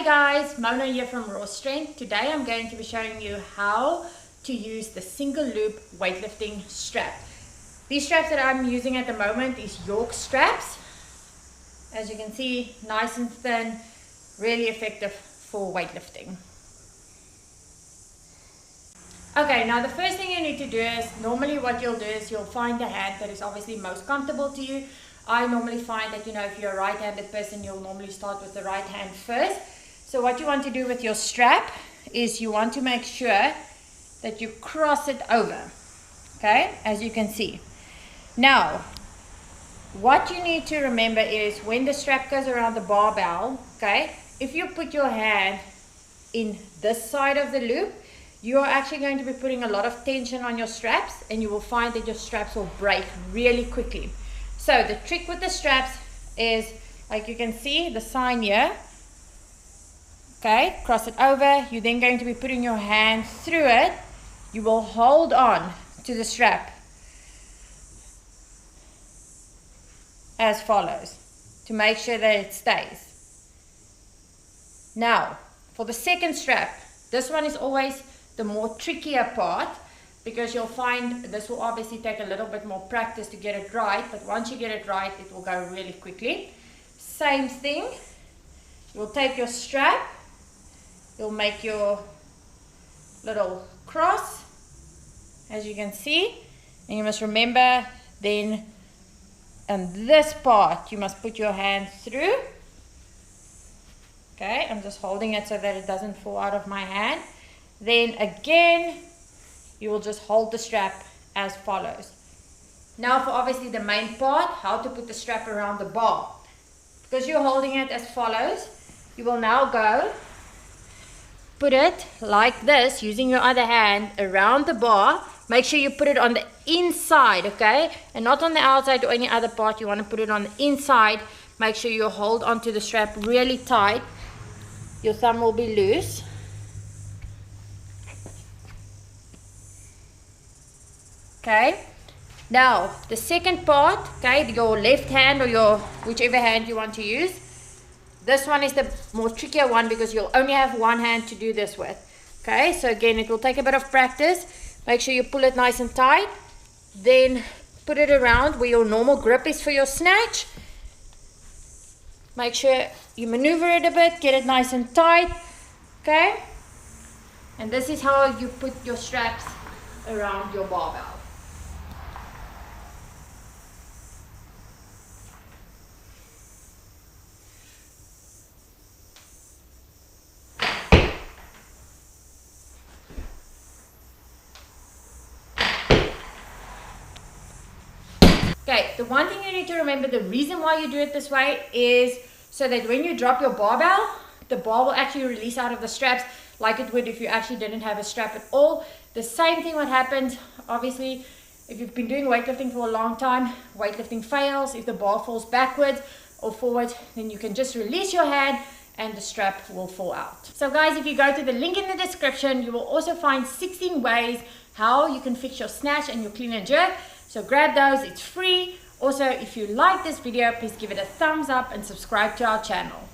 Hey guys, Mona here from Raw Strength. Today I'm going to be showing you how to use the single loop weightlifting strap. These straps that I'm using at the moment is York straps. As you can see, nice and thin, really effective for weightlifting. Okay, now the first thing you need to do is, normally what you'll do is you'll find the hand that is obviously most comfortable to you. I normally find that, if you're a right-handed person, you'll normally start with the right hand first. So what you want to do with your strap is you want to make sure that you cross it over, okay, as you can see. Now, what you need to remember is when the strap goes around the barbell, okay, if you put your hand in this side of the loop, you are actually going to be putting a lot of tension on your straps, and you will find that your straps will break really quickly. So the trick with the straps is, like you can see the sign here, okay, cross it over. You're then going to be putting your hand through it. You will hold on to the strap as follows to make sure that it stays. Now, for the second strap, this one is always the more trickier part, because you'll find this will obviously take a little bit more practice to get it right, but once you get it right, it will go really quickly. Same thing, you'll take your strap, you'll make your little cross, as you can see, and you must remember then on this part, you must put your hand through. Okay, I'm just holding it so that it doesn't fall out of my hand. Then again, you will just hold the strap as follows. Now for obviously the main part, how to put the strap around the bar. Because you're holding it as follows, you will now go, put it like this, using your other hand around the bar. Make sure you put it on the inside, okay? And not on the outside or any other part. You want to put it on the inside. Make sure you hold onto the strap really tight. Your thumb will be loose. Okay, now the second part, okay, your left hand or your whichever hand you want to use. This one is the more trickier one because you'll only have one hand to do this with. Okay, so again, it will take a bit of practice. Make sure you pull it nice and tight. Then put it around where your normal grip is for your snatch. Make sure you maneuver it a bit, get it nice and tight. Okay, and this is how you put your straps around your barbell. Okay, the one thing you need to remember, the reason why you do it this way is so that when you drop your barbell, the bar will actually release out of the straps like it would if you actually didn't have a strap at all. The same thing what happens, obviously, if you've been doing weightlifting for a long time, weightlifting fails, if the bar falls backwards or forward, then you can just release your hand and the strap will fall out. So guys, if you go to the link in the description, you will also find 16 ways how you can fix your snatch and your clean and jerk. So grab those, it's free. Also, if you like this video, please give it a thumbs up and subscribe to our channel.